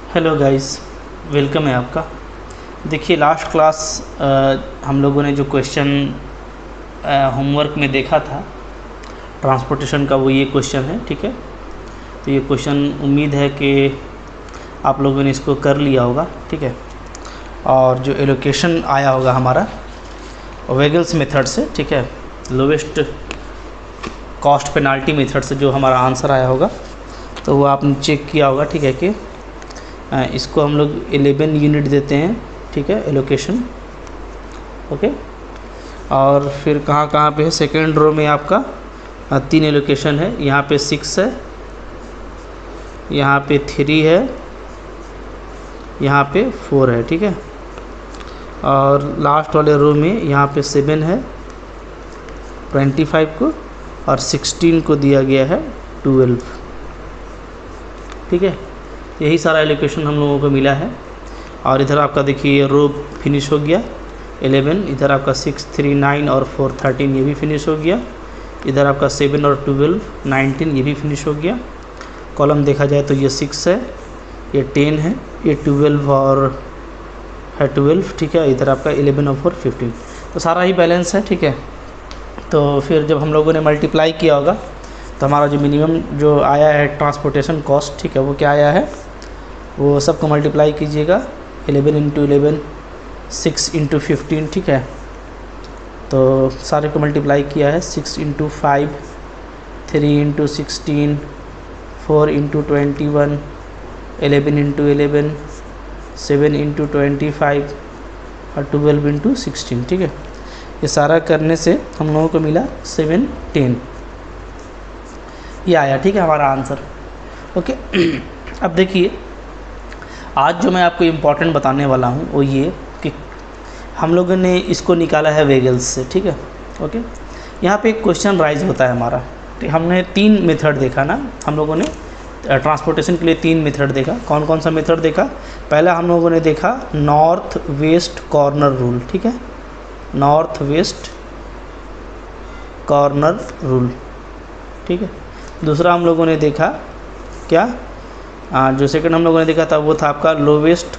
Hello guys, welcome है आपका। देखिए लास्ट क्लास हम लोगों ने जो क्वेश्चन होमवर्क में देखा था ट्रांसपोर्टेशन का, वो ये क्वेश्चन है। ठीक है, तो ये क्वेश्चन उम्मीद है कि आप लोगों ने इसको कर लिया होगा। ठीक है, और जो एलोकेशन आया होगा हमारा वेगल्स मेथड से, ठीक है, लोवेस्ट कॉस्ट पेनाल्टी मेथड से जो हमारा आंसर आया होगा, तो वो आपने चेक किया होगा। ठीक है कि इसको हम लोग 11 यूनिट देते हैं। ठीक है, एलोकेशन। ओके, और फिर कहाँ कहाँ पे है, सेकेंड रो में आपका 3 एलोकेशन है। यहाँ पे 6 है, यहाँ पे 3 है, यहाँ पे 4 है। ठीक है, और लास्ट वाले रो में यहाँ पे 7 है 25 को, और 16 को दिया गया है 12। ठीक है, यही सारा एलोकेशन हम लोगों को मिला है। और इधर आपका देखिए रो फिनिश हो गया 11, इधर आपका 6, 3, 9 और 4, 13 ये भी फिनिश हो गया। इधर आपका 7 और 12, 19 ये भी फिनिश हो गया। कॉलम देखा जाए तो ये 6 है, ये 10 है, ये 12 और है 12। ठीक है, इधर आपका 11 और 4, 15, तो सारा ही बैलेंस है। ठीक है, तो फिर जब हम लोगों ने मल्टीप्लाई किया होगा तो हमारा जो मिनिमम जो आया है ट्रांसपोर्टेशन कॉस्ट, ठीक है, वो क्या आया है, वो सबको मल्टीप्लाई कीजिएगा। 11 इंटू 11, 6 इंटू 15। ठीक है, तो सारे को मल्टीप्लाई किया है। 6 into 5, 3 into 16, 4 into 21, 11 into 11, 7 into 25 और 12 इंटू 16। ठीक है, ये सारा करने से हम लोगों को मिला 710, ये आया। ठीक है, हमारा आंसर। ओके, अब देखिए आज जो मैं आपको इम्पॉर्टेंट बताने वाला हूँ वो ये कि हम लोगों ने इसको निकाला है वेगल्स से। ठीक है, ओके, यहाँ पे एक क्वेश्चन राइज होता है हमारा। तो हमने 3 मेथड देखा ना, हम लोगों ने ट्रांसपोर्टेशन के लिए 3 मेथड देखा। कौन कौन सा मेथड देखा? पहला हम लोगों ने देखा नॉर्थ वेस्ट कॉर्नर रूल। ठीक है, नॉर्थ वेस्ट कॉर्नर रूल। ठीक है, दूसरा हम लोगों ने देखा क्या, जो सेकंड हम लोगों ने देखा था वो था आपका लोवेस्ट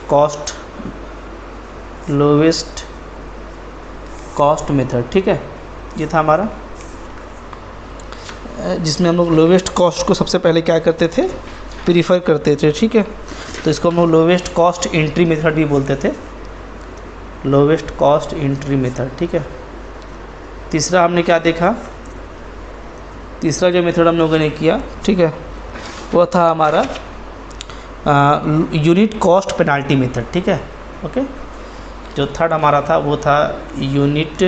कॉस्ट मेथड। ठीक है, ये था हमारा, जिसमें हम लोग लोवेस्ट कॉस्ट को सबसे पहले क्या करते थे, प्रीफर करते थे। ठीक है, तो इसको हम लोग लोवेस्ट कॉस्ट एंट्री मेथड भी बोलते थे, लोवेस्ट कॉस्ट एंट्री मेथड। ठीक है, तीसरा हमने क्या देखा, तीसरा जो मेथड हम लोगों ने किया, ठीक है, वो था हमारा यूनिट कॉस्ट पेनाल्टी मेथड। ठीक है, ओके, जो थर्ड हमारा था वो था यूनिट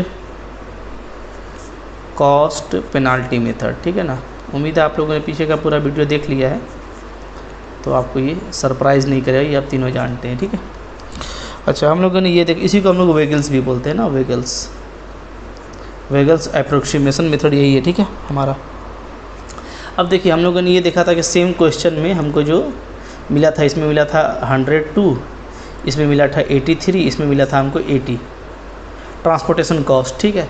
कॉस्ट पेनाल्टी मेथड। ठीक है ना, उम्मीद है आप लोगों ने पीछे का पूरा वीडियो देख लिया है, तो आपको ये सरप्राइज़ नहीं करेगा, ये आप तीनों जानते हैं। ठीक है, अच्छा, हम लोगों ने ये देख, इसी को हम लोग वेगल्स भी बोलते हैं ना, वेगल्स अप्रोक्सीमेशन मेथड यही है। ठीक है हमारा। अब देखिए हम लोगों ने ये देखा था कि सेम क्वेश्चन में हमको जो मिला था, इसमें मिला था 102, इसमें मिला था 83, इसमें मिला था हमको 80 ट्रांसपोर्टेशन कॉस्ट। ठीक है,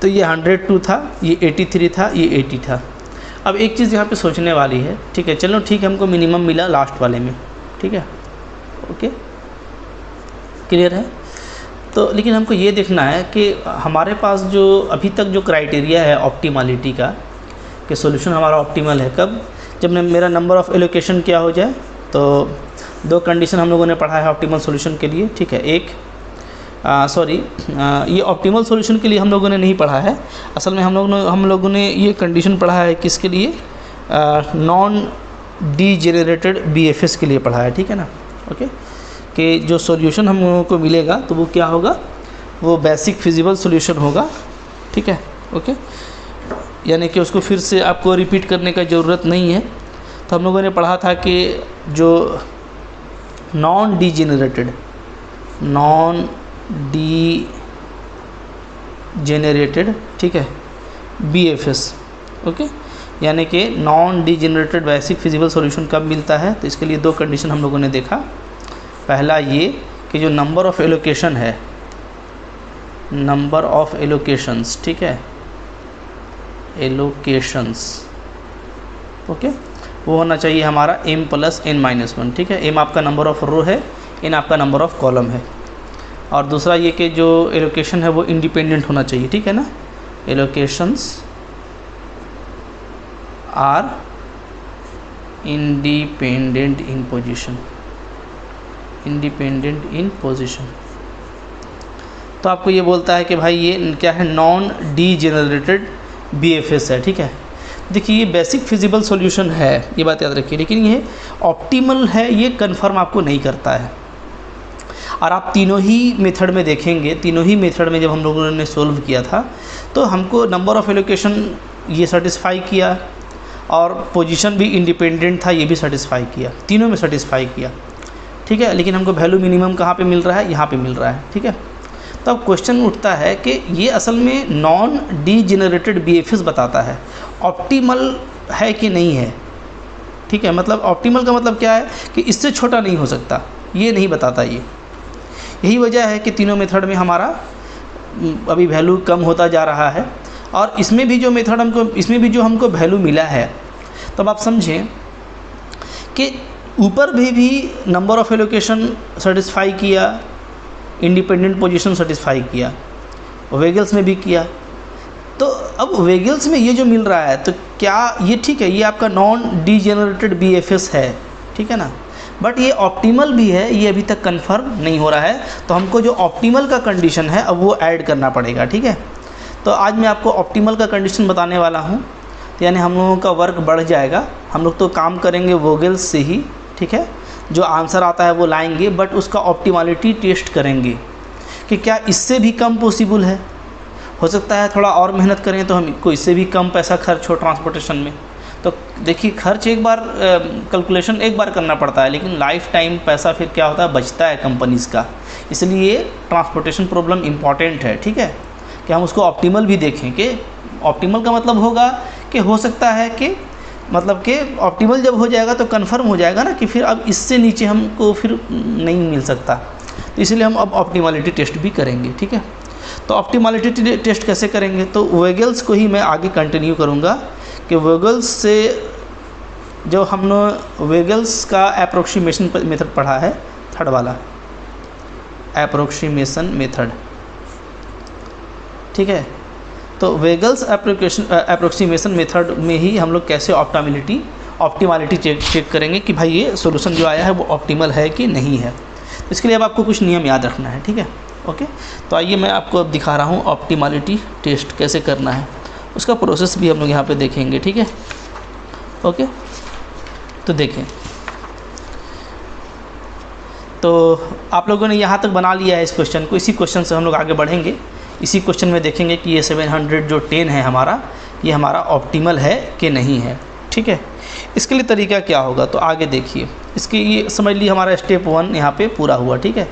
तो ये 102 था, ये 83 था, ये 80 था। अब एक चीज़ यहाँ पे सोचने वाली है। ठीक है, चलो ठीक है, हमको मिनिमम मिला लास्ट वाले में। ठीक है, ओके, क्लियर है। तो लेकिन हमको ये देखना है कि हमारे पास जो अभी तक जो क्राइटेरिया है ऑप्टिमलिटी का, कि सॉल्यूशन हमारा ऑप्टिमल है कब, जब मेरा नंबर ऑफ़ एलोकेशन क्या हो जाए। तो 2 कंडीशन हम लोगों ने पढ़ा है ऑप्टिमल सॉल्यूशन के लिए। ठीक है, एक ये ऑप्टिमल सॉल्यूशन के लिए हम लोगों ने नहीं पढ़ा है, असल में हम लोगों ने ये कंडीशन पढ़ा है किसके लिए, नॉन डीजेनरेटेड बीएफएस के लिए पढ़ा है। ठीक है ना, ओके, कि जो सॉल्यूशन हम लोगों को मिलेगा तो वो क्या होगा, वो बेसिक फिजिबल सॉल्यूशन होगा। ठीक है, ओके, यानी कि उसको फिर से आपको रिपीट करने का ज़रूरत नहीं है। तो हम लोगों ने पढ़ा था कि जो नॉन डीजेनरेटेड, ठीक है, बीएफएस, ओके, यानी कि non degenerated basic feasible solution कब मिलता है, तो इसके लिए 2 कंडीशन हम लोगों ने देखा। पहला ये कि जो नंबर ऑफ़ एलोकेशन है, नंबर ऑफ़ एलोकेशंस, ठीक है, एलोकेशंस, ओके, वो होना चाहिए हमारा m प्लस n-1, ठीक है। m आपका नंबर ऑफ़ रो है, n आपका नंबर ऑफ़ कॉलम है। और दूसरा ये कि जो एलोकेशन है वो इंडिपेंडेंट होना चाहिए, ठीक है ना। Allocations are independent in position, independent in position. तो आपको ये बोलता है कि भाई ये क्या है, नॉन डीजेनरेटेड बीएफएस है, ठीक है। देखिए ये बेसिक फिजिबल सॉल्यूशन है, ये बात याद रखिए, लेकिन ये ऑप्टिमल है ये कंफर्म आपको नहीं करता है। और आप तीनों ही मेथड में देखेंगे, तीनों ही मेथड में जब हम लोगों ने सोल्व किया था तो हमको नंबर ऑफ़ एलोकेशन ये सेटिस्फाई किया और पोजीशन भी इंडिपेंडेंट था, ये भी सेटिस्फाई किया, तीनों में सेटिस्फाई किया, ठीक है। लेकिन हमको वैल्यू मिनिमम कहाँ पे मिल रहा है, यहाँ पे मिल रहा है, ठीक है। तो अब क्वेश्चन उठता है कि ये असल में नॉन डीजेनरेटेड बीएफएस बताता है, ऑप्टिमल है कि नहीं है, ठीक है। मतलब ऑप्टिमल का मतलब क्या है कि इससे छोटा नहीं हो सकता, ये नहीं बताता ये। यही वजह है कि तीनों मेथड में हमारा अभी वैल्यू कम होता जा रहा है। और इसमें भी जो मेथड हमको, इसमें भी जो हमको वैल्यू मिला है, तब आप समझें कि ऊपर भी नंबर ऑफ़ एलोकेशन सेटिस्फाई किया, इंडिपेंडेंट पोजीशन सेटिस्फाई किया, वेगल्स में भी किया। तो अब वेगल्स में ये जो मिल रहा है तो क्या ये ठीक है, ये आपका नॉन डीजेनरेटेड बीएफएस है, ठीक है ना। बट ये ऑप्टिमल भी है, ये अभी तक कंफर्म नहीं हो रहा है। तो हमको जो ऑप्टिमल का कंडीशन है अब वो ऐड करना पड़ेगा, ठीक है। तो आज मैं आपको ऑप्टिमल का कंडीशन बताने वाला हूँ, तो यानी हम लोगों का वर्क बढ़ जाएगा। हम लोग तो काम करेंगे वोगल्स से ही, ठीक है। जो आंसर आता है वो लाएंगे, बट उसका ऑप्टिमलिटी टेस्ट करेंगे कि क्या इससे भी कम पॉसिबल है। हो सकता है थोड़ा और मेहनत करें तो हमको इससे भी कम पैसा खर्च हो ट्रांसपोर्टेशन में। तो देखिए खर्च एक बार कैलकुलेशन एक बार करना पड़ता है, लेकिन लाइफ टाइम पैसा फिर क्या होता है, बचता है कंपनीज़ का। इसलिए ट्रांसपोर्टेशन प्रॉब्लम इम्पॉर्टेंट है, ठीक है। कि हम उसको ऑप्टिमल भी देखें, कि ऑप्टिमल का मतलब होगा कि हो सकता है कि मतलब कि ऑप्टिमल जब हो जाएगा तो कंफर्म हो जाएगा ना कि फिर अब इससे नीचे हमको फिर नहीं मिल सकता। तो इसलिए हम अब ऑप्टिमलिटी टेस्ट भी करेंगे, ठीक है। तो ऑप्टिमलिटी टेस्ट कैसे करेंगे, तो वेगल्स को ही मैं आगे कंटिन्यू करूँगा कि वेगल्स से जो हमने वेगल्स का अप्रोक्सीमेशन मेथड पढ़ा है, थर्ड वाला अप्रोक्सीमेशन मेथड, ठीक है। तो वेगल्स अप्रोक्सीमेशन मेथड में ही हम लोग कैसे ऑप्टिमलिटी चेक करेंगे कि भाई ये सॉल्यूशन जो आया है वो ऑप्टिमल है कि नहीं है। तो इसके लिए अब आपको कुछ नियम याद रखना है, ठीक है, ओके। तो आइए मैं आपको अब दिखा रहा हूँ ऑप्टिमलिटी टेस्ट कैसे करना है, उसका प्रोसेस भी हम लोग यहाँ पे देखेंगे, ठीक है, ओके। तो देखें, तो आप लोगों ने यहाँ तक बना लिया है इस क्वेश्चन को। इसी क्वेश्चन से हम लोग आगे बढ़ेंगे। इसी क्वेश्चन में देखेंगे कि ये 710 है हमारा, ये हमारा ऑप्टिमल है कि नहीं है, ठीक है। इसके लिए तरीका क्या होगा, तो आगे देखिए। इसके ये समझ लीजिए हमारा स्टेप 1 यहाँ पे पूरा हुआ, ठीक है।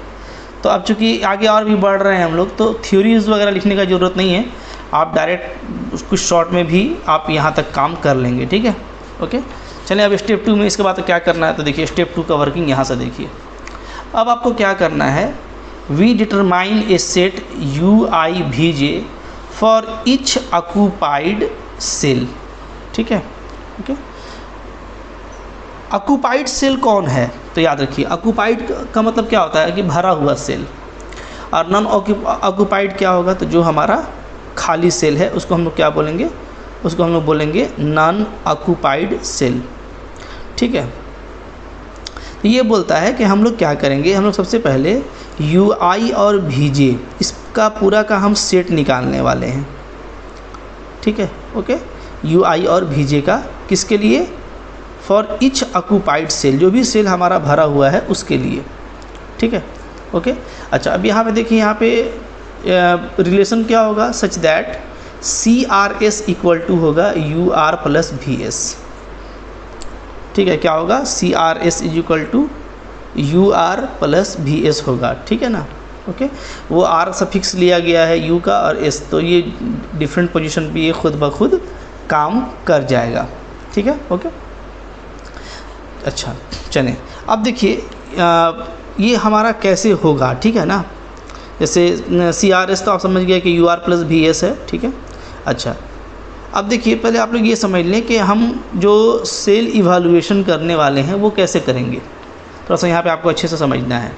तो अब चूँकि आगे और भी बढ़ रहे हैं हम लोग, तो थ्योरीज़ वगैरह लिखने का ज़रूरत नहीं है, आप डायरेक्ट कुछ शॉर्ट में भी आप यहाँ तक काम कर लेंगे, ठीक है, ओके। चलिए अब स्टेप 2 में इसके बाद क्या करना है, तो देखिए स्टेप 2 का वर्किंग यहाँ से देखिए। अब आपको क्या करना है, we determine a set UIVJ for each occupied cell, ठीक है, ओके। ऑक्यूपाइड सेल कौन है, तो याद रखिए ऑक्यूपाइड का मतलब क्या होता है कि भरा हुआ सेल, और नॉन ऑक्यूपाइड क्या होगा, तो जो हमारा खाली सेल है उसको हम लोग क्या बोलेंगे, उसको हम लोग बोलेंगे नॉन ऑक्यूपाइड सेल, ठीक है। तो ये बोलता है कि हम लोग क्या करेंगे, हम लोग सबसे पहले UI और VJ इसका पूरा का हम सेट निकालने वाले हैं, ठीक है, ओके। UI और VJ का किसके लिए, फॉर ईच ऑक्यूपाइड सेल, जो भी सेल हमारा भरा हुआ है उसके लिए, ठीक है, ओके। अच्छा अब यहाँ पे देखिए, यहाँ पे रिलेशन क्या होगा, such that CRS equal to होगा UR प्लस VS, ठीक है। क्या होगा, CRS is equal to UR plus VS होगा, ठीक है ना, ओके। वो R सफिक्स लिया गया है U का और S, तो ये डिफरेंट पोजीशन पे ये खुद ब खुद काम कर जाएगा, ठीक है, ओके। अच्छा चलें, अब देखिए ये हमारा कैसे होगा, ठीक है ना। जैसे CRS तो आप समझ गए कि UR प्लस VS है, ठीक है। अच्छा अब देखिए पहले आप लोग ये समझ लें कि हम जो सेल इवैल्यूएशन करने वाले हैं वो कैसे करेंगे, थोड़ा सा यहाँ पे आपको अच्छे से समझना है,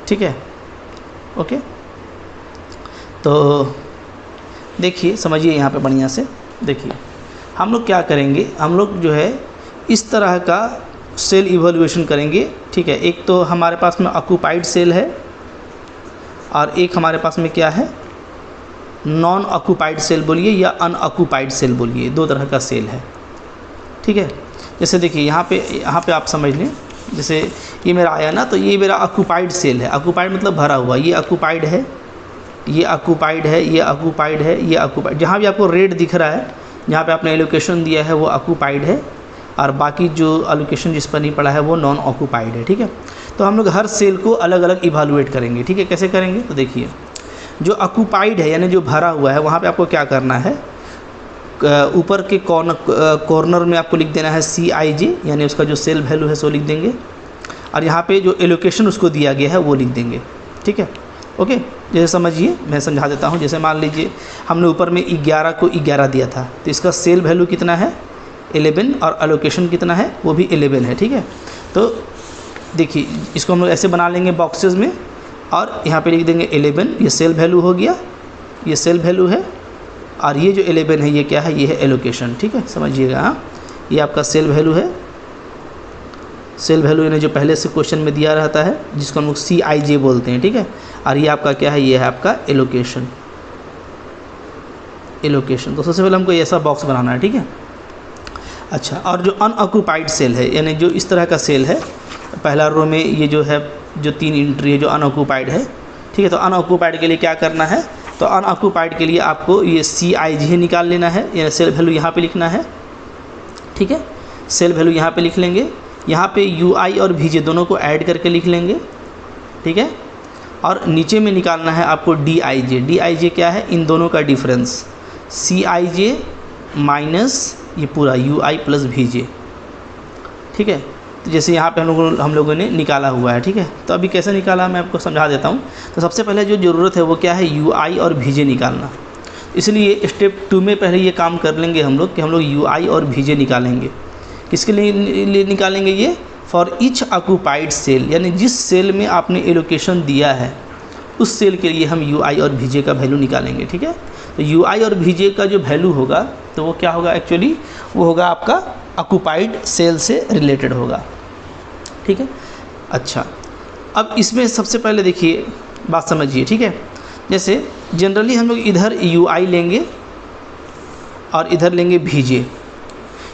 ठीक है। ओके, तो देखिए समझिए यहाँ पे बढ़िया से। देखिए हम लोग क्या करेंगे, हम लोग जो है इस तरह का सेल इवैल्यूएशन करेंगे, ठीक है। एक तो हमारे पास में ऑक्यूपाइड सेल है और एक हमारे पास में क्या है, नॉन ऑक्यूपाइड सेल बोलिए या अनऑक्यूपाइड सेल बोलिए, दो तरह का सेल है, ठीक है। जैसे देखिए यहाँ पे आप समझ लें, जैसे ये मेरा आया ना, तो ये मेरा ऑक्यूपाइड सेल है। ऑक्यूपाइड मतलब भरा हुआ, ये ऑक्यूपाइड है, ये ऑक्यूपाइड है, ये ऑक्यूपाइड है, ये ऑक्यूपाइड। जहाँ भी आपको रेड दिख रहा है, जहाँ पे आपने एलोकेशन दिया है वो ऑक्यूपाइड है, और बाकी जो एलोकेशन जिस पर नहीं पड़ा है वो नॉन ऑक्यूपाइड है, ठीक है। तो हम लोग हर सेल को अलग अलग इवैल्यूएट करेंगे, ठीक है। कैसे करेंगे, तो देखिए जो ऑक्यूपाइड है यानी जो भरा हुआ है, वहाँ पे आपको क्या करना है, ऊपर के कॉर्नर में आपको लिख देना है CIJ, यानी उसका जो सेल वैल्यू है सो लिख देंगे, और यहाँ पे जो एलोकेशन उसको दिया गया है वो लिख देंगे, ठीक है। ओके, जैसे समझिए, मैं समझा देता हूँ। जैसे मान लीजिए हमने ऊपर में 11 को 11 दिया था, तो इसका सेल वैल्यू कितना है 11, और एलोकेशन कितना है वो भी 11 है, ठीक है। तो देखिए इसको हम लोग ऐसे बना लेंगे बॉक्सेस में, और यहाँ पे लिख देंगे 11, ये सेल वैल्यू हो गया, ये सेल वैल्यू है, और ये जो 11 है ये क्या है, ये है एलोकेशन, ठीक है। समझिएगा, हाँ, ये आपका सेल वैल्यू है। सेल वैल्यू यानी जो पहले से क्वेश्चन में दिया रहता है, जिसको हम लोग CIJ बोलते हैं, ठीक है। और ये आपका क्या है, ये है आपका एलोकेशन। तो सबसे पहले हमको ऐसा बॉक्स बनाना है, ठीक है। अच्छा, और जो अनऑक्यूपाइड सेल है, यानी जो इस तरह का सेल है, पहला रो में ये जो है, जो 3 एंट्री है जो अनऑक्यूपाइड है, ठीक है। तो अनऑक्यूपाइड के लिए क्या करना है, तो अनऑक्यूपाइड के लिए आपको ये CIJ निकाल लेना है, यानी सेल वैल्यू यहाँ पे लिखना है, ठीक है। सेल वैल्यू यहाँ पे लिख लेंगे, यहाँ पे UI और VJ दोनों को ऐड करके लिख लेंगे, ठीक है। और नीचे में निकालना है आपको DIJ क्या है, इन दोनों का डिफरेंस, CIJ माइनस ये पूरा UI प्लस VJ, ठीक है। तो जैसे यहाँ पे हम लोगों ने निकाला हुआ है, ठीक है। तो अभी कैसे निकाला मैं आपको समझा देता हूँ। तो सबसे पहले जो ज़रूरत है वो क्या है, UI और VJ निकालना। इसलिए स्टेप 2 में पहले ये काम कर लेंगे हम लोग कि हम लोग UI और VJ निकालेंगे। किसके लिए निकालेंगे ये, फॉर ईच ऑक्यूपाइड सेल, यानी जिस सेल में आपने एलोकेशन दिया है उस सेल के लिए हम UI और VJ का वैल्यू निकालेंगे, ठीक है। तो UI और VJ का जो वैल्यू होगा तो वो क्या होगा, एक्चुअली वो होगा आपका ऑक्यूपाइड सेल से रिलेटेड होगा, ठीक है। अच्छा, अब इसमें सबसे पहले देखिए बात समझिए, ठीक है। जैसे जनरली हम लोग इधर UI लेंगे और इधर लेंगे VJ।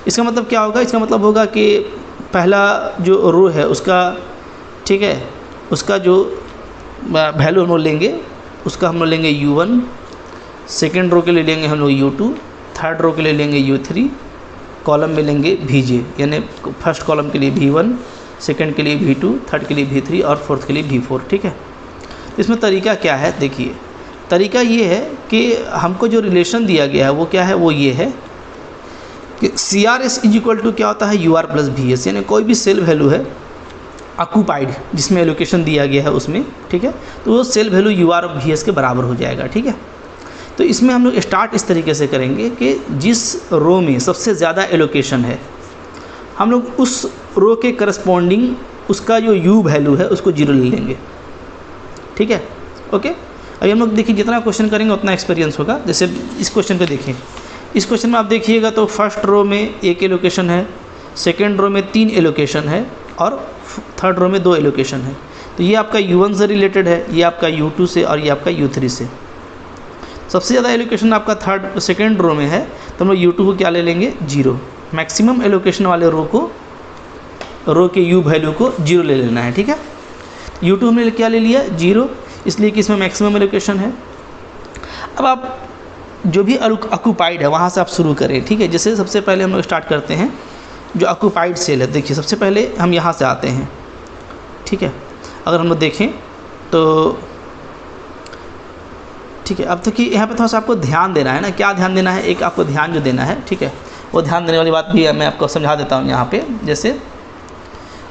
इसका मतलब क्या होगा, इसका मतलब होगा कि पहला जो रो है उसका, ठीक है, उसका जो वैल्यू हम लोग लेंगे उसका हम लोग लेंगे U1, सेकेंड रो के लिए लेंगे हम लोग U2, थर्ड रो के लिए लेंगे U3, कॉलम में लेंगे VJ, यानी फर्स्ट कॉलम के लिए V1, सेकंड के लिए V2, थर्ड के लिए V3 और फोर्थ के लिए V4, ठीक है। इसमें तरीका क्या है, देखिए तरीका ये है कि हमको जो रिलेशन दिया गया है वो क्या है, वो ये है कि CRS इज इक्वल टू क्या होता है, UR प्लस VS, यानी कोई भी सेल वैल्यू है ऑक्यूपाइड जिसमें एलोकेशन दिया गया है उसमें, ठीक है, तो वो सेल वैल्यू UR और VS के बराबर हो जाएगा, ठीक है। तो इसमें हम लोग स्टार्ट इस तरीके से करेंगे कि जिस रो में सबसे ज़्यादा एलोकेशन है हम लोग उस रो के करस्पॉन्डिंग उसका जो U वैल्यू है उसको 0 ले लेंगे, ठीक है। ओके, अभी हम लोग देखिए जितना क्वेश्चन करेंगे उतना एक्सपीरियंस होगा। जैसे इस क्वेश्चन को देखिए, इस क्वेश्चन में आप देखिएगा तो फर्स्ट रो में 1 एलोकेशन है, सेकेंड रो में 3 एलोकेशन है और थर्ड रो में 2 एलोकेशन है। तो ये आपका U1 से रिलेटेड है, ये आपका U2 से और ये आपका U3 से। सबसे ज़्यादा एलोकेशन आपका सेकेंड रो में है, तो हम लोग U2 को क्या ले लेंगे, 0। मैक्सिमम एलोकेशन वाले रो के U वैल्यू को 0 ले लेना है, ठीक है। U2 हमने क्या ले लिया, 0, इसलिए कि इसमें मैक्सिमम एलोकेशन है। अब आप जो भी ऑक्यूपाइड है वहाँ से आप शुरू करें, ठीक है। जैसे सबसे पहले हम लोग स्टार्ट करते हैं जो ऑक्यूपाइड सेल है। देखिए सबसे पहले हम यहाँ से आते हैं, ठीक है। अगर हम लोग देखें तो ठीक है, अब तक कि यहाँ पे थोड़ा सा आपको ध्यान देना है ना, क्या ध्यान देना है, एक आपको ध्यान जो देना है, ठीक है, वो ध्यान देने वाली बात भी मैं आपको समझा देता हूँ यहाँ पे। जैसे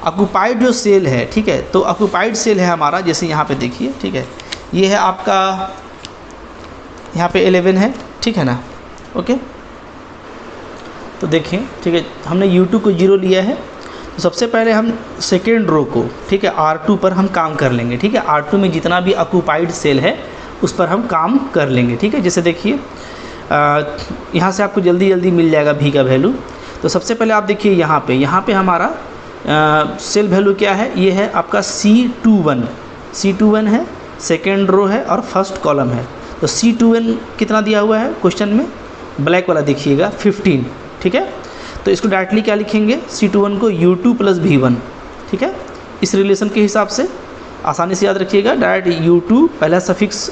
ऑक्यूपाइड जो सेल है, ठीक है, तो ऑक्यूपाइड सेल है हमारा, जैसे यहाँ पे देखिए, ठीक है, ये है आपका यहाँ पे 11 है, ठीक है ना, ओके, तो देखें, ठीक है, हमने U2 को 0 लिया है, तो सबसे पहले हम सेकेंड रो को, ठीक है, R2 पर हम काम कर लेंगे। ठीक है, R2 में जितना भी ऑक्यूपाइड सेल है उस पर हम काम कर लेंगे। ठीक है, जैसे देखिए यहाँ से आपको जल्दी जल्दी मिल जाएगा भी का वैल्यू। तो सबसे पहले आप देखिए यहाँ पे हमारा सेल वैल्यू क्या है, ये है आपका C21 है, सेकेंड रो है और फर्स्ट कॉलम है। तो C21 कितना दिया हुआ है क्वेश्चन में, ब्लैक वाला देखिएगा 15। ठीक है, तो इसको डायरेक्टली क्या लिखेंगे, C21 को U2 प्लस V1। ठीक है, इस रिलेशन के हिसाब से आसानी से याद रखिएगा, डायरेक्ट U2 पहला सफिक्स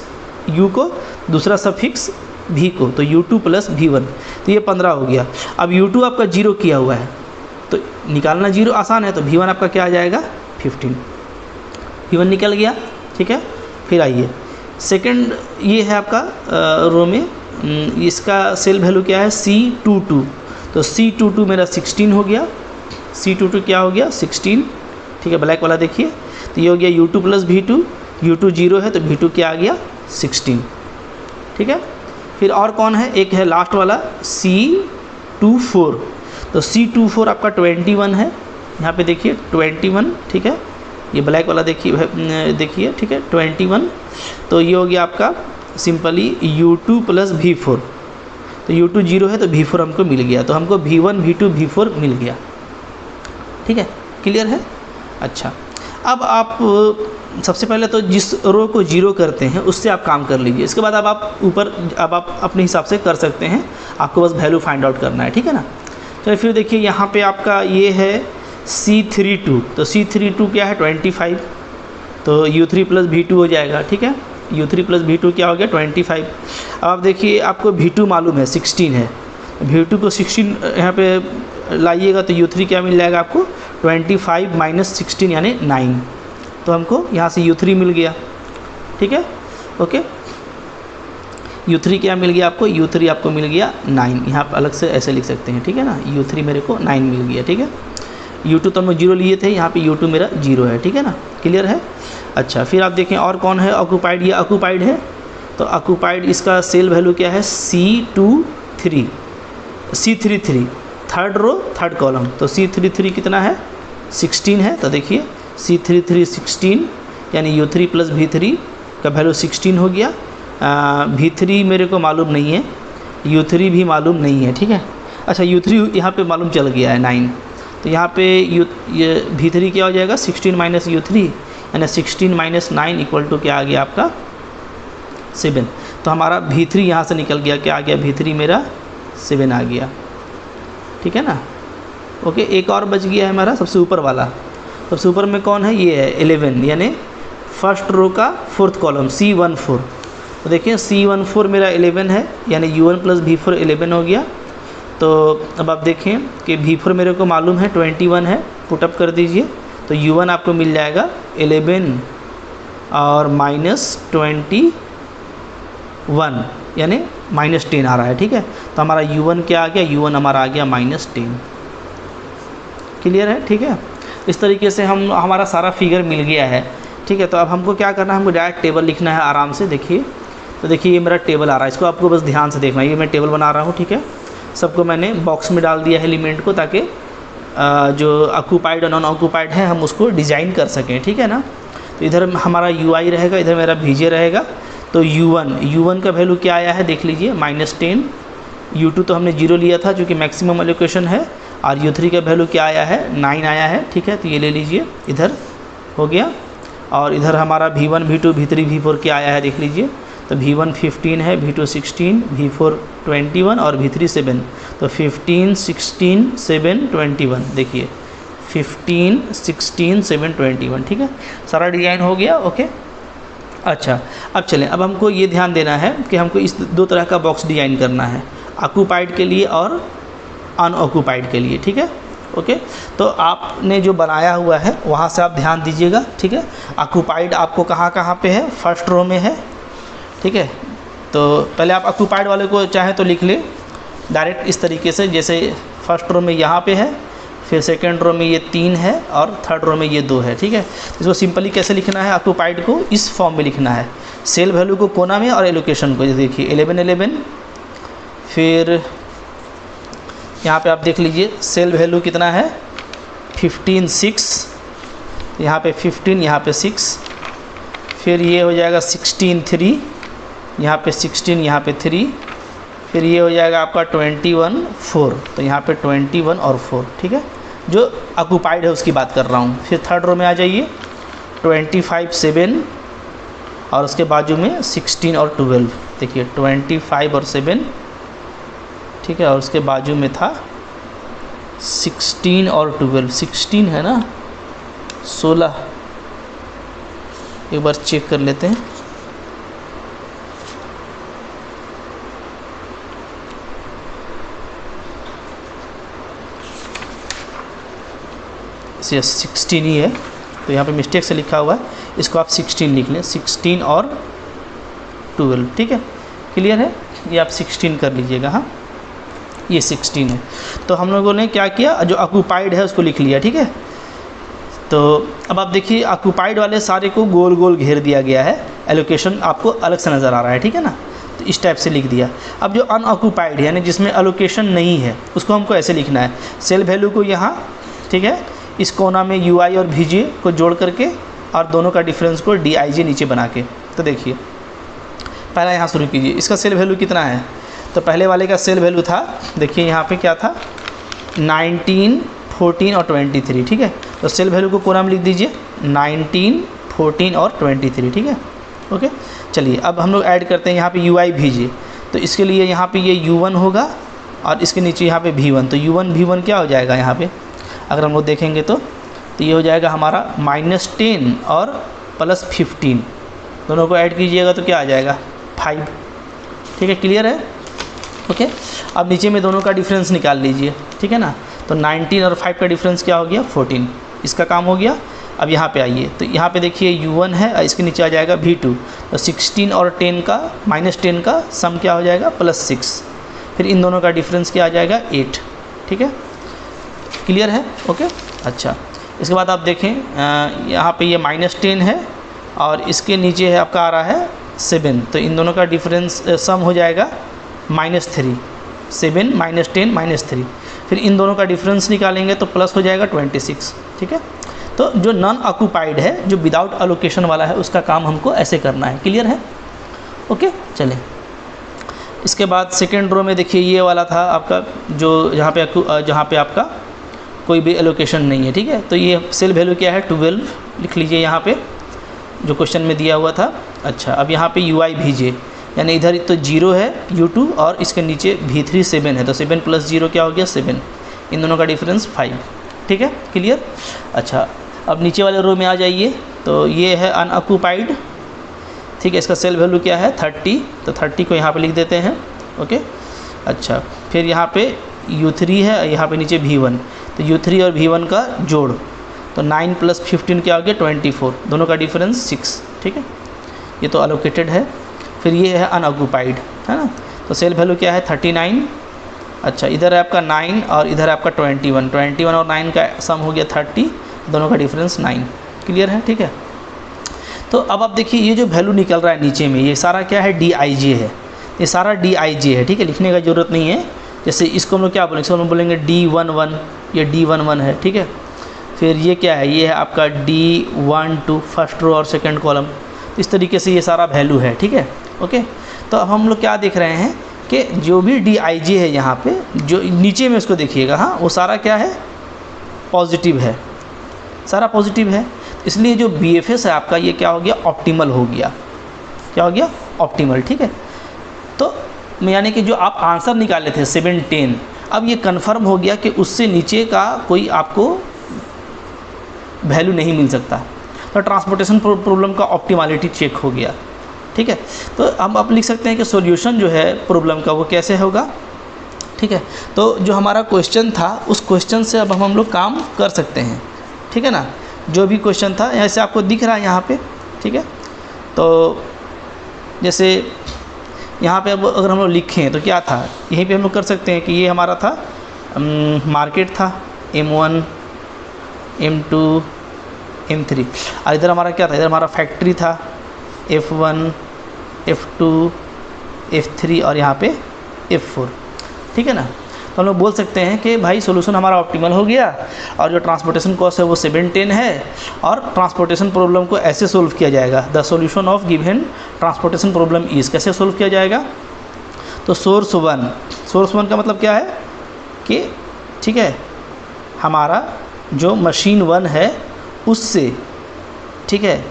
U को, दूसरा सफिक्स V को, तो U2 प्लस V1, तो ये 15 हो गया। अब U2 आपका 0 किया हुआ है तो निकालना 0 आसान है, तो V1 आपका क्या आ जाएगा 15, V1 निकल गया। ठीक है, फिर आइए सेकंड, ये है आपका रो में, इसका सेल वैल्यू क्या है C22, तो C22 मेरा 16 हो गया, C22 क्या हो गया 16। ठीक है, ब्लैक वाला देखिए, तो ये हो गया U2 प्लस V2, U2 0 है तो V2 क्या आ गया 16। ठीक है, फिर और कौन है, एक है लास्ट वाला C24, तो C24 आपका 21 है, यहाँ पे देखिए 21। ठीक है, ये ब्लैक वाला देखिए, ठीक है 21, तो ये हो गया आपका सिंपली U2 प्लस V4, तो U2 0 है तो V4 हमको मिल गया, तो हमको V1 V2 V4 मिल गया। ठीक है, क्लियर है। अच्छा, अब आप सबसे पहले तो जिस रो को 0 करते हैं उससे आप काम कर लीजिए, इसके बाद अब आप अपने हिसाब से कर सकते हैं, आपको बस वैल्यू फाइंड आउट करना है। ठीक है ना, तो फिर देखिए यहाँ पे आपका ये है C32, तो C32 क्या है 25, तो U3 प्लस V2 हो जाएगा। ठीक है, U3 प्लस V2 क्या हो गया 25। अब आप देखिए आपको V2 मालूम है 16 है, V2 को 16 यहाँ पे लाइएगा तो U3 क्या मिल जाएगा आपको 25 माइनस 16 यानी 9, तो हमको यहाँ से U3 मिल गया। ठीक है, ओके, U3 क्या मिल गया आपको, U3 आपको मिल गया 9, यहाँ पर अलग से ऐसे लिख सकते हैं। ठीक है ना, U3 मेरे को 9 मिल गया। ठीक है, U2 तो हम 0 लिए थे, यहाँ पे U2 मेरा 0 है। ठीक है ना, क्लियर है। अच्छा, फिर आप देखें और कौन है ऑक्यूपाइड, ये ऑक्यूपाइड है, तो ऑक्यूपाइड इसका सेल वैल्यू क्या है C33, third row third column, तो C33 कितना है 16 है, तो देखिए C33 16 यानी U3 प्लस V3 का वैल्यू 16 हो गया। V3 मेरे को मालूम नहीं है, U3 भी मालूम नहीं है। ठीक है, अच्छा U3 यहाँ पे मालूम चल गया है 9, तो यहाँ पे ये V3 क्या हो जाएगा 16 माइनस U3 यानी 16 माइनस 9 इक्वल टू क्या आ गया आपका 7, तो हमारा V3 यहाँ से निकल गया, क्या आ गया V3 मेरा 7 आ गया। ठीक है ना, ओके, एक और बच गया है हमारा सबसे ऊपर वाला, सबसे ऊपर में कौन है, ये है 11 यानी फर्स्ट रो का फोर्थ कॉलम C14, तो देखिए C14 मेरा 11 है यानी U1 प्लस V4 11 हो गया। तो अब आप देखें कि V4 मेरे को मालूम है 21 है, पुटअप कर दीजिए, तो U1 आपको मिल जाएगा 11 और माइनस 21 यानी माइनस 10 आ रहा है। ठीक है, तो हमारा U1 क्या आ गया, U1 हमारा आ गया माइनस 10। क्लियर है। ठीक है, इस तरीके से हमारा सारा फिगर मिल गया है। ठीक है, तो अब हमको क्या करना है, हमको डायरेक्ट टेबल लिखना है आराम से। देखिए, तो देखिए ये मेरा टेबल आ रहा है, इसको आपको बस ध्यान से देखना है, ये मैं टेबल बना रहा हूँ। ठीक है, सबको मैंने बॉक्स में डाल दिया है एलिमेंट को, ताकि जो ऑक्यूपाइड और नॉन ऑक्यूपाइड है हम उसको डिज़ाइन कर सकें। ठीक है ना, तो इधर हमारा UI रहेगा, इधर मेरा VJ रहेगा, तो U1 का वैल्यू क्या आया है देख लीजिए माइनस 10, U2 तो हमने 0 लिया था जो कि मैक्सिमम एलोकेशन है, और U3 का वैल्यू क्या आया है 9 आया है। ठीक है, तो ये ले लीजिए, इधर हो गया, और इधर हमारा V1 V2 V3 V4 क्या आया है देख लीजिए, तो V1 15 है, V2 16, V4 21 और V3 7, तो 15 16 7 21, देखिए 15 16 7 21। ठीक है, सारा डिज़ाइन हो गया। ओके, अच्छा, अब चलें, अब हमको ये ध्यान देना है कि हमको इस दो तरह का बॉक्स डिज़ाइन करना है, ऑक्यूपाइड के लिए और अनऑक्यूपाइड के लिए। ठीक है, ओके, तो आपने जो बनाया हुआ है वहाँ से आप ध्यान दीजिएगा। ठीक है, ऑक्यूपाइड आपको कहाँ पे है, फर्स्ट रो में है। ठीक है, तो पहले आप ऑक्यूपाइड वाले को चाहें तो लिख ले डायरेक्ट इस तरीके से, जैसे फर्स्ट रो में यहाँ पे है, फिर सेकंड रो में ये 3 है और थर्ड रो में ये 2 है। ठीक है, इसको सिंपली कैसे लिखना है, ऑक्यूपाइड को इस फॉर्म में लिखना है, सेल वैल्यू को कोना में और एलोकेशन को, देखिए 11 11, फिर यहाँ पे आप देख लीजिए सेल वैल्यू कितना है 15 6, यहाँ पे 15, यहाँ पे 6, फिर ये हो जाएगा 16 3, यहाँ पे 16, यहाँ पे 3, फिर ये हो जाएगा आपका 21 4, तो यहाँ पे 21 और 4, ठीक है, जो ऑक्यूपाइड है उसकी बात कर रहा हूँ। फिर थर्ड रो में आ जाइए 25 7 और उसके बाजू में 16 और 12, देखिए 25 और 7, ठीक है, और उसके बाजू में था 16 और 12, 16 है ना, 16, एक बार चेक कर लेते हैं। यस 16 ही है, तो यहाँ पे मिस्टेक से लिखा हुआ है, इसको आप 16 लिख लें, 16 और 12, ठीक है, क्लियर है, ये आप 16 कर लीजिएगा। हाँ, ये 16 है। तो हम लोगों ने क्या किया, जो ऑक्यूपाइड है उसको लिख लिया, ठीक है। तो अब आप देखिए ऑक्यूपाइड वाले सारे को गोल गोल घेर दिया गया है, एलोकेशन आपको अलग से नज़र आ रहा है, ठीक है ना, तो इस टाइप से लिख दिया। अब जो अनऑक्यूपाइड यानी जिसमें एलोकेशन नहीं है उसको हमको ऐसे लिखना है, सेल वैल्यू को यहाँ, ठीक है, इस कोना में UI और VJ को जोड़ करके और दोनों का डिफरेंस को DIJ नीचे बना के। तो देखिए पहला यहाँ शुरू कीजिए, इसका सेल वैल्यू कितना है, तो पहले वाले का सेल वैल्यू था, देखिए यहाँ पे क्या था 19 14 और 23, ठीक है, तो सेल वैल्यू को कोना में लिख दीजिए 19 14 और 23, ठीक है, ओके। चलिए अब हम लोग ऐड करते हैं यहाँ पे UI VJ, तो इसके लिए यहाँ पे ये U1 होगा और इसके नीचे यहाँ पे V1, तो U1 V1 क्या हो जाएगा यहाँ पे, अगर हम लोग देखेंगे तो ये हो जाएगा हमारा -10 और +15, दोनों को ऐड कीजिएगा तो क्या आ जाएगा 5, ठीक है, क्लियर है, ओके। अब नीचे में दोनों का डिफरेंस निकाल लीजिए, ठीक है ना, तो 19 और 5 का डिफरेंस क्या हो गया 14, इसका काम हो गया। अब यहाँ पे आइए, तो यहाँ पे देखिए U1 है और इसके नीचे आ जाएगा V2, तो 16 और 10 का -10 का सम क्या हो जाएगा +6, फिर इन दोनों का डिफरेंस क्या आ जाएगा 8, ठीक है, क्लियर है, ओके। अच्छा, इसके बाद आप देखें यहाँ पे ये -10 है और इसके नीचे है आपका आ रहा है 7, तो इन दोनों का डिफरेंस सम हो जाएगा -3, 7 -10 -3, फिर इन दोनों का डिफरेंस निकालेंगे तो प्लस हो जाएगा 26, ठीक है। तो जो नॉन ऑक्यूपाइड है, जो विदाउट अलोकेशन वाला है, उसका काम हमको ऐसे करना है, क्लियर है, ओके। चलें, इसके बाद सेकेंड रो में देखिए ये वाला था आपका, जो जहाँ पे आपका कोई भी एलोकेशन नहीं है, ठीक है, तो ये सेल वैल्यू क्या है 12 लिख लीजिए यहाँ पे, जो क्वेश्चन में दिया हुआ था। अच्छा, अब यहाँ पे UI VJ यानी इधर तो 0 है U2 और इसके नीचे V3 7 है, तो 7 + 0 क्या हो गया 7, इन दोनों का डिफरेंस 5, ठीक है, क्लियर। अच्छा, अब नीचे वाले रो में आ जाइए, तो ये है अनऑक्यूपाइड, ठीक है, इसका सेल वैल्यू क्या है 30, तो 30 को यहाँ पे लिख देते हैं, ओके। अच्छा, फिर यहाँ पे U3 है, यहाँ पे नीचे V1, तो U3 और V1 का जोड़, तो 9 + 15 क्या हो गया 24, दोनों का डिफरेंस 6, ठीक है, ये तो अलोकेटेड है। फिर ये है अनऑक्यूपाइड, है ना, तो सेल वैल्यू क्या है 39। अच्छा, इधर है आपका 9 और इधर है आपका 21 और 9 का सम हो गया 30, दोनों का डिफरेंस 9, क्लियर है, ठीक है। तो अब आप देखिए ये जो वैल्यू निकल रहा है नीचे में, ये सारा क्या है DIJ है, ये सारा DIJ है, ठीक है, लिखने का ज़रूरत नहीं है। जैसे इसको हम लोग क्या बोलेंगे, इसको हम लोग बोलेंगे D11, ये D11 है, ठीक है। फिर ये क्या है, ये है आपका D12 फर्स्ट रो और सेकंड कॉलम, इस तरीके से ये सारा वैल्यू है, ठीक है, ओके। तो अब हम लोग क्या देख रहे हैं कि जो भी DIJ है यहाँ पे, जो नीचे में उसको देखिएगा, हाँ, वो सारा क्या है पॉजिटिव है, सारा पॉजिटिव है, इसलिए जो BFS है आपका ये क्या हो गया ऑप्टिमल हो गया, क्या हो गया ऑप्टिमल, ठीक है। तो यानी कि जो आप आंसर निकाले थे 7 10, अब ये कंफर्म हो गया कि उससे नीचे का कोई आपको वैल्यू नहीं मिल सकता, तो ट्रांसपोर्टेशन प्रॉब्लम का ऑप्टिमलिटी चेक हो गया, ठीक है। तो हम आप लिख सकते हैं कि सॉल्यूशन जो है प्रॉब्लम का वो कैसे होगा, ठीक है। तो जो हमारा क्वेश्चन था उस क्वेश्चन से अब हम लोग काम कर सकते हैं, ठीक है ना, जो भी क्वेश्चन था ऐसे आपको दिख रहा है यहाँ पे, ठीक है। तो जैसे यहाँ पे अब अगर हम लोग लिखें तो क्या था, यहीं पे हम लोग कर सकते हैं कि ये हमारा था मार्केट था M1 M2 M3, और इधर हमारा क्या था, इधर हमारा फैक्ट्री था F1 F2 F3 और यहाँ पे F4, ठीक है ना। तो हम लोग बोल सकते हैं कि भाई सोल्यूशन हमारा ऑप्टिमल हो गया और जो ट्रांसपोर्टेशन कॉस्ट है वो 710 है और ट्रांसपोर्टेशन प्रॉब्लम को ऐसे सोल्व किया जाएगा। The solution of given transportation problem is, कैसे सोल्व किया जाएगा। तो सोर्स वन का मतलब क्या है कि ठीक है हमारा जो मशीन 1 है उससे ठीक है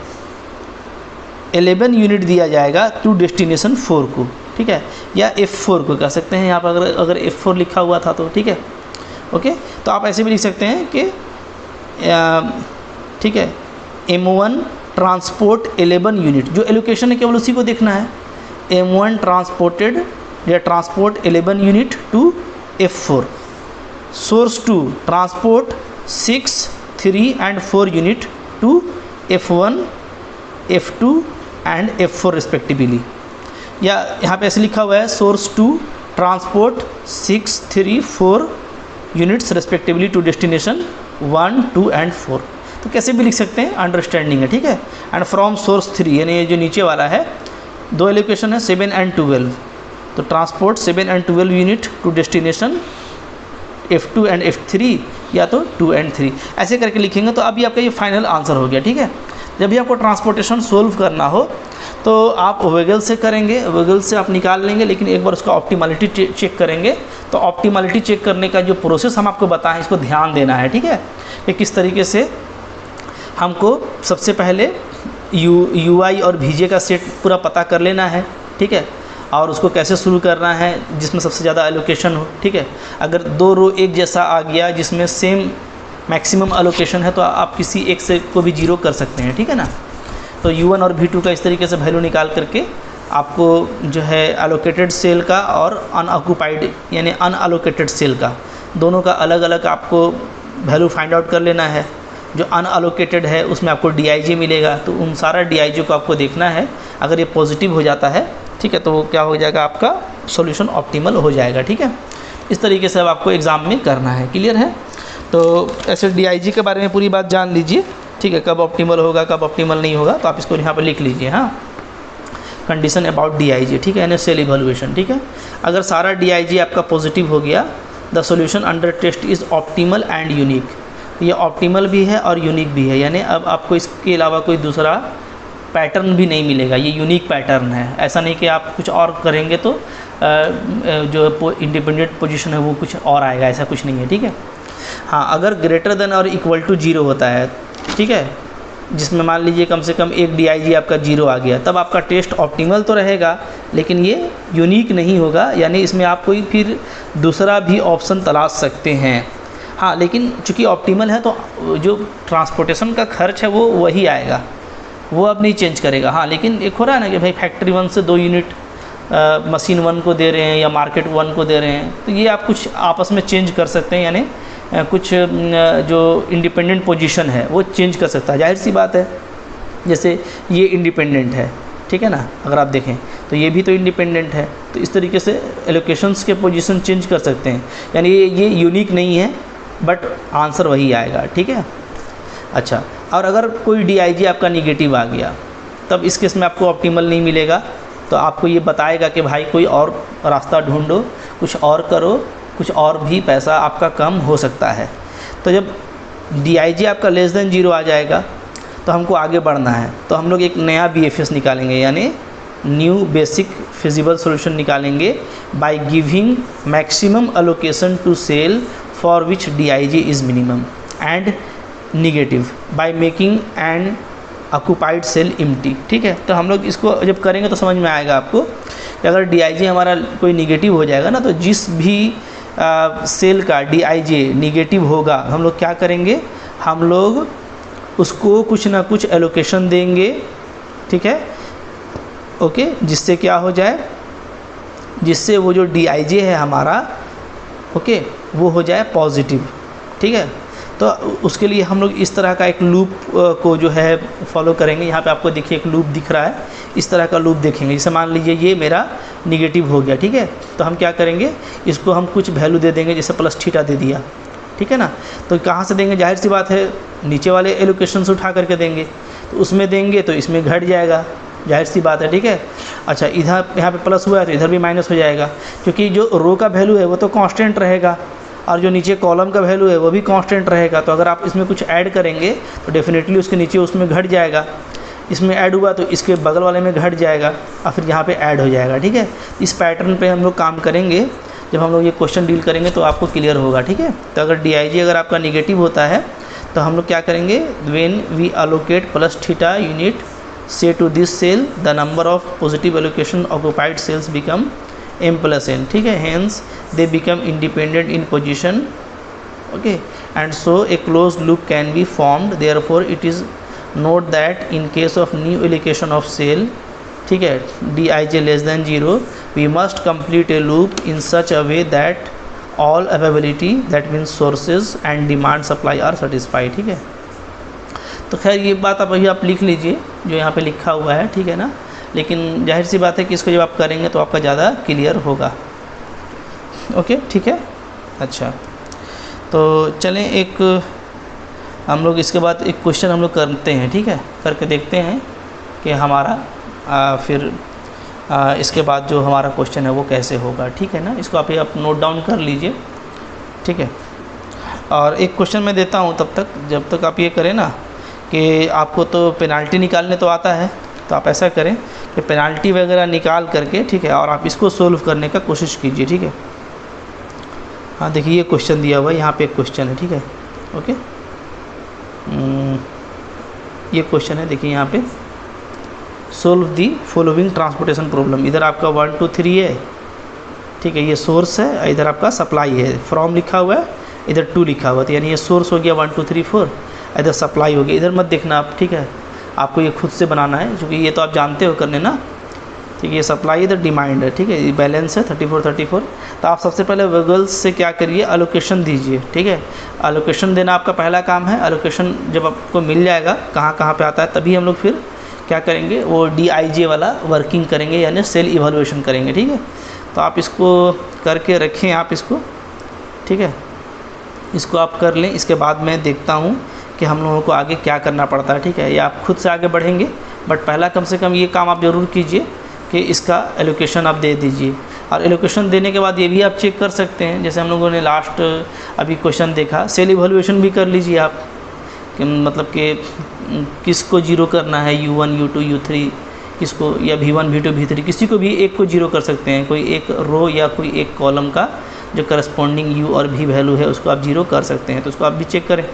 11 यूनिट दिया जाएगा टू डेस्टिनेशन 4 को, ठीक है, या F4 को कह सकते हैं यहाँ पर अगर F4 लिखा हुआ था तो ठीक है। ओके, तो आप ऐसे भी लिख सकते हैं कि ठीक है M1 ट्रांसपोर्ट 11 यूनिट, जो एलोकेशन है केवल उसी को देखना है। M1 ट्रांसपोर्टेड या transport 11 unit to F4। Source 2 transport 6, 3 and 4 unit to F1, F2 and F4 respectively. या यहाँ पे ऐसे लिखा हुआ है source 2 transport 6, 3, 4 units respectively to destination 1, 2 and 4। तो कैसे भी लिख सकते हैं, अंडरस्टैंडिंग है, ठीक है। एंड फ्रॉम सोर्स 3 यानी जो नीचे वाला है, दो एलोकेशन है 7 and 12, तो transport 7 and 12 unit to destination F2 and F3 या तो 2 and 3 ऐसे करके लिखेंगे। तो अभी आपका ये फाइनल आंसर हो गया, ठीक है। जब भी आपको ट्रांसपोर्टेशन सोल्व करना हो तो आप वेगल से करेंगे, वेगल से आप निकाल लेंगे, लेकिन एक बार उसका ऑप्टिमलिटी चेक करेंगे। तो ऑप्टिमलिटी चेक करने का जो प्रोसेस हम आपको बताएं इसको ध्यान देना है, ठीक है, कि किस तरीके से हमको सबसे पहले UI और VJ का सेट पूरा पता कर लेना है, ठीक है, और उसको कैसे शुरू करना है जिसमें सबसे ज़्यादा एलोकेशन हो, ठीक है। अगर दो रो एक जैसा आ गया जिसमें सेम मैक्सिमम एलोकेशन है तो आप किसी एक से को भी जीरो कर सकते हैं, ठीक है ना। तो U1 और V2 का इस तरीके से वैल्यू निकाल करके आपको जो है एलोकेटेड सेल का और अनऑक्यूपाइड यानी अनअलोकेटेड सेल का दोनों का अलग अलग आपको वैल्यू फाइंड आउट कर लेना है। जो अनअलोकेटेड है उसमें आपको DIJ मिलेगा, तो उन सारा DIJ को आपको देखना है। अगर ये पॉजिटिव हो जाता है, ठीक है, तो वो क्या हो जाएगा, आपका सॉल्यूशन ऑप्टिमल हो जाएगा, ठीक है। इस तरीके से अब आपको एग्ज़ाम में करना है, क्लियर है। तो ऐसे DIJ के बारे में पूरी बात जान लीजिए, ठीक है, कब ऑप्टिमल होगा कब ऑप्टिमल नहीं होगा, तो आप इसको यहाँ पर लिख लीजिए। हाँ, कंडीशन अबाउट DIJ, ठीक है, यानी सेल इवैल्यूएशन, ठीक है। अगर सारा DIJ आपका पॉजिटिव हो गया, the solution under test is optimal and unique. ये ऑप्टिमल भी है और यूनिक भी है, यानी अब आपको इसके अलावा कोई दूसरा पैटर्न भी नहीं मिलेगा, ये यूनिक पैटर्न है। ऐसा नहीं कि आप कुछ और करेंगे तो जो इंडिपेंडेंट पोजीशन है वो कुछ और आएगा, ऐसा कुछ नहीं है, ठीक है। हाँ, अगर ग्रेटर देन और इक्वल टू 0 होता है, ठीक है, जिसमें मान लीजिए कम से कम एक DIJ आपका 0 आ गया, तब आपका टेस्ट ऑप्टिमल तो रहेगा लेकिन ये यूनिक नहीं होगा, यानी इसमें आप कोई फिर दूसरा भी ऑप्शन तलाश सकते हैं। हाँ, लेकिन चूँकि ऑप्टिमल है तो जो ट्रांसपोर्टेशन का खर्च है वो वही आएगा, वो अब नहीं चेंज करेगा। हाँ, लेकिन एक हो रहा है ना कि भाई फैक्ट्री 1 से 2 यूनिट मशीन 1 को दे रहे हैं या मार्केट 1 को दे रहे हैं, तो ये आप कुछ आपस में चेंज कर सकते हैं, यानी कुछ जो इंडिपेंडेंट पोजीशन है वो चेंज कर सकता है। जाहिर सी बात है, जैसे ये इंडिपेंडेंट है, ठीक है ना, अगर आप देखें तो ये भी तो इंडिपेंडेंट है, तो इस तरीके से एलोकेशंस के पोजीशन चेंज कर सकते हैं, यानी ये यूनिक नहीं है बट आंसर वही आएगा, ठीक है। अच्छा, और अगर कोई DIJ आपका निगेटिव आ गया तब इस केस में आपको ऑप्टिमल नहीं मिलेगा, तो आपको ये बताएगा कि भाई कोई और रास्ता ढूंढो, कुछ और करो, कुछ और भी पैसा आपका कम हो सकता है। तो जब DIJ आपका लेस देन 0 आ जाएगा तो हमको आगे बढ़ना है, तो हम लोग एक नया BFS निकालेंगे, यानी न्यू बेसिक फिजिबल सॉल्यूशन निकालेंगे by giving maximum allocation to cell for which DIJ is minimum and negative by making and occupied cell empty, ठीक है। तो हम लोग इसको जब करेंगे तो समझ में आएगा आपको कि अगर DIJ हमारा कोई निगेटिव हो जाएगा ना, तो जिस भी सेल का DIJ निगेटिव होगा हम लोग क्या करेंगे, हम लोग उसको कुछ ना कुछ एलोकेशन देंगे, ठीक है, ओके, जिससे क्या हो जाए, जिससे वो जो DIJ है हमारा, ओके, वो हो जाए पॉजिटिव, ठीक है। तो उसके लिए हम लोग इस तरह का एक लूप को जो है फॉलो करेंगे। यहाँ पे आपको देखिए एक लूप दिख रहा है, इस तरह का लूप देखेंगे। जैसे मान लीजिए ये मेरा निगेटिव हो गया, ठीक है, तो हम क्या करेंगे, इसको हम कुछ वैल्यू दे देंगे, जैसे +θ दे दिया, ठीक है ना। तो कहाँ से देंगे, जाहिर सी बात है नीचे वाले एलोकेशन से उठा करके देंगे, तो उसमें देंगे तो इसमें घट जाएगा, जाहिर सी बात है, ठीक है। अच्छा, इधर यहाँ पे प्लस हुआ है तो इधर भी माइनस हो जाएगा, क्योंकि जो रो का वैल्यू है वो तो कांस्टेंट रहेगा और जो नीचे कॉलम का वैल्यू है वो भी कांस्टेंट रहेगा। तो अगर आप इसमें कुछ ऐड करेंगे तो डेफिनेटली उसके नीचे उसमें घट जाएगा, इसमें ऐड हुआ तो इसके बगल वाले में घट जाएगा और फिर यहाँ पे ऐड हो जाएगा, ठीक है। इस पैटर्न पे हम लोग काम करेंगे, जब हम लोग ये क्वेश्चन डील करेंगे तो आपको क्लियर होगा, ठीक है। तो अगर DIG अगर आपका निगेटिव होता है तो हम लोग क्या करेंगे, when we allocate plus theta unit से to this cell the number of positive allocation occupied cells become m+n, ठीक है। Hence they become independent in position, okay, and so a close loop can be formed. Therefore it is note that in case of new allocation of cell, ठीक है, DIJ less than 0, we must complete a loop in such a way that all availability, that means sources and demand supply are satisfy, ठीक है। तो खैर ये बात आप अभी आप लिख लीजिए जो यहाँ पे लिखा हुआ है, ठीक है ना। लेकिन जाहिर सी बात है कि इसको जब आप करेंगे तो आपका ज़्यादा क्लियर होगा, ओके, ठीक है। अच्छा, तो चलें एक हम लोग इसके बाद एक क्वेश्चन हम लोग करते हैं, ठीक है, करके देखते हैं कि हमारा फिर इसके बाद जो हमारा क्वेश्चन है वो कैसे होगा, ठीक है ना। इसको आप नोट डाउन कर लीजिए, ठीक है। और एक क्वेश्चन मैं देता हूँ तब तक, जब तक आप ये करें ना कि आपको तो पेनाल्टी निकालने तो आता है, तो आप ऐसा करें कि पेनाल्टी वगैरह निकाल करके, ठीक है, और आप इसको सोल्व करने का कोशिश कीजिए, ठीक है। हाँ, देखिए ये क्वेश्चन दिया हुआ है, यहाँ पे एक क्वेश्चन है, ठीक है, ओके। ये क्वेश्चन है, देखिए यहाँ पे, solve the following transportation problem. इधर आपका 1 2 3 है, ठीक है, ये सोर्स है, इधर आपका सप्लाई है, फ्रॉम लिखा हुआ है, इधर 2 लिखा हुआ है, तो यानी ये सोर्स हो गया 1 2 3 4, इधर सप्लाई हो गया। इधर मत देखना आप, ठीक है, आपको ये खुद से बनाना है, क्योंकि ये तो आप जानते हो करने ना, ठीक है। ये सप्लाई इधर डिमांड है, ठीक है, ये बैलेंस है 34 34। तो आप सबसे पहले वेगल्स से क्या करिए, अलोकेशन दीजिए, ठीक है। अलोकेशन देना आपका पहला काम है। अलोकेशन जब आपको मिल जाएगा कहाँ कहाँ पे आता है, तभी हम लोग फिर क्या करेंगे, वो DIJ वाला वर्किंग करेंगे, यानी सेल इवैल्यूएशन करेंगे, ठीक है। तो आप इसको करके रखें आप इसको, ठीक है, इसको आप कर लें। इसके बाद मैं देखता हूँ कि हम लोगों को आगे क्या करना पड़ता है, ठीक है। या आप खुद से आगे बढ़ेंगे, बट पहला कम से कम ये काम आप ज़रूर कीजिए कि इसका एलोकेशन आप दे दीजिए। और एलोकेशन देने के बाद ये भी आप चेक कर सकते हैं, जैसे हम लोगों ने लास्ट अभी क्वेश्चन देखा, सेल इवैल्यूएशन भी कर लीजिए आप, कि मतलब कि किसको जीरो करना है, U1 U2 U3 किसको, या V1 V2 V3, किसी को भी एक को जीरो कर सकते हैं, कोई एक रो या कोई एक कॉलम का जो करस्पॉन्डिंग U और V वैल्यू है उसको आप जीरो कर सकते हैं। तो उसको आप भी चेक करें,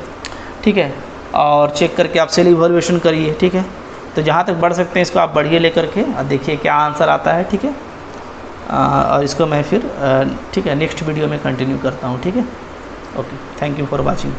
ठीक है, और चेक करके आप सेल इवैल्यूएशन करिए, ठीक है। तो जहाँ तक बढ़ सकते हैं इसको आप बढ़िए लेकर के और देखिए क्या आंसर आता है, ठीक है। और इसको मैं फिर ठीक है नेक्स्ट वीडियो में कंटिन्यू करता हूँ, ठीक है। Okay, thank you for watching.